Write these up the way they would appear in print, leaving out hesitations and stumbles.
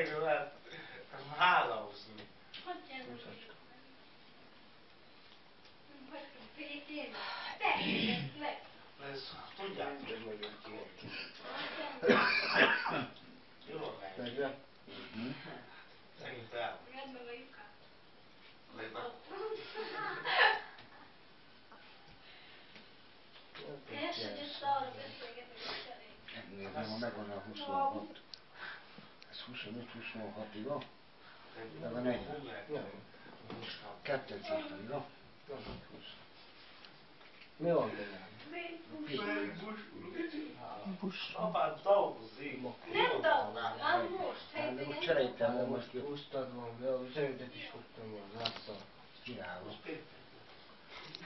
Tényleg, hát hálahozni. Ez tudjátok, hogy vagyok ki. Jól megy. Szerintem. Nézzem, ha megvan a 26. Ez 25-26, jó? Megvan egy. Kettőt írtam, jó? Mi van benne? Apád dolgozik. Nem dobtam, már most. De most cseréltem, de most Pusztad van, de zöldet is fogtam volna, látsza. csinálom.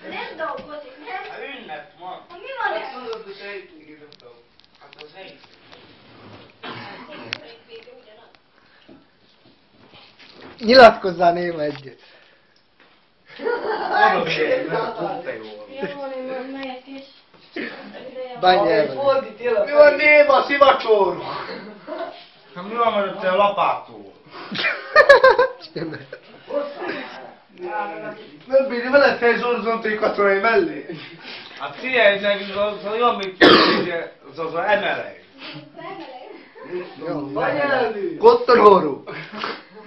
Nem dolgozik, nem? Hát ünnep van. Mi van Hát ez? tudod, hogy sejtségét nem tudom. Hát az egy. Nyilatkozzál néma egyet. Arra miért nem tudta jól. Jó, én megyek is. Bánj el vele. Fordítél Mi van néma, szivacsor? Hát mi van mögötte a lapától? Nem bírni veled fel zorzontai katonai mellé? Hát figyelj, nekünk az olyan, mint az emelej. Vagy elő! Kottorhorú.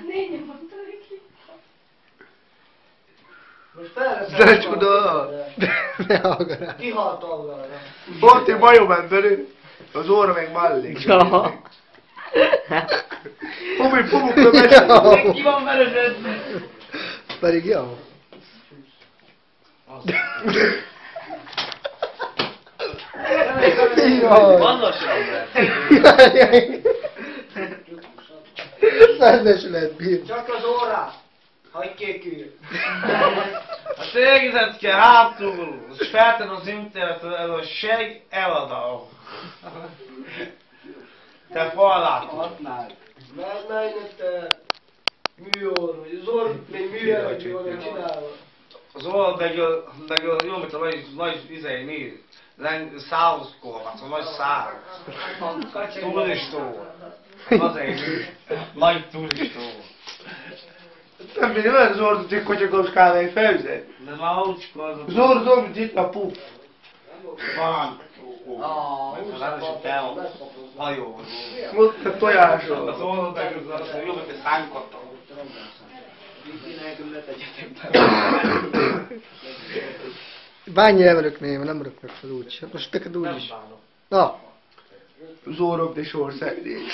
Négy mondtam ki. Most felveszem. De csoda. Ne hallgass. Kihalt alvára. Volt egy bajom emberi, az óra meg mellé. Ja. Homi pumukra megy. Ki van vereződve? Pedig jó. Jaj. Vannosan Szentesület bír. Csak az órát. Hagyj kékül. A tégezet kell hátul, és felten az internet, ez a seg eladó. Te falát. Hatnál. Mert te műorv, vagy az orv még műorv, hogy csinálva. Az old meg a jó, mint a nagy izei mi, szállózkorvat, a nagy szállóz. Turistó. Azért nagy turistó. Nem bírja, olyan zordot, hogy kocsakos kávai felüzet. De már úgyskor az a... Zordom, mint itt a pup. Van. Nem is te a hajó. Ott a tojásról. Az old meg az jó, mint a szánkotta. Bánj el velük néma, nem röknek fel úgy. Most neked úgy is. Na. Zórok de sországdék.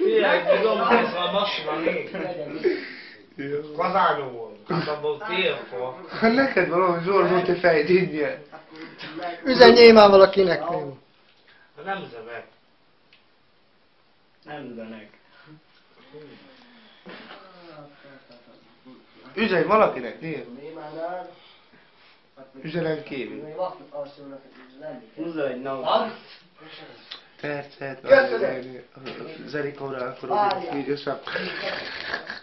Figyelj, tudom, ez a masina még. Kazányó volt. Hát abból télkor. Hát neked valami zordó te fejdénye. Üzenj némán valakinek néma. Nem üzenek. Nem üzenek. Üzenj valakinek, nézd. Némánál. Üzenem kívül. Még vaknak alszolnak, hogy nem. Húzza egy nap. Percet. Köszönöm. Zerikóra akkor Várjál. így össze.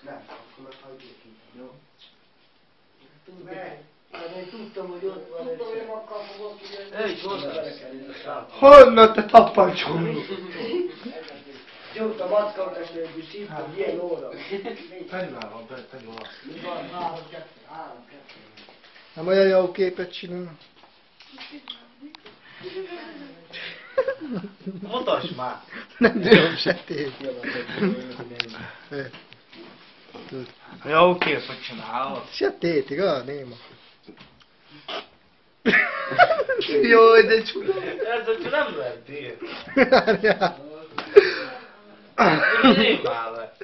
Nem, akkor meghagyjuk ki. Jó? Mert én tudtam, hogy ott van egy... Tudtam, hogy makkal fogok kijönni. Egy hozzá. Honnan te tappancsol? Gyújt a mackautasra egy szívtam, ilyen óra. Pennál van, pennál van. Mi van? 3-2. Nem olyan jó képet csinál. Mutasd már! Nem tudom, se tét. Jó, kész, hogy csinálod. Se tét, igaz, néma? Jó, de csuda. Ez nem lehet ír. Várjál. Én már le.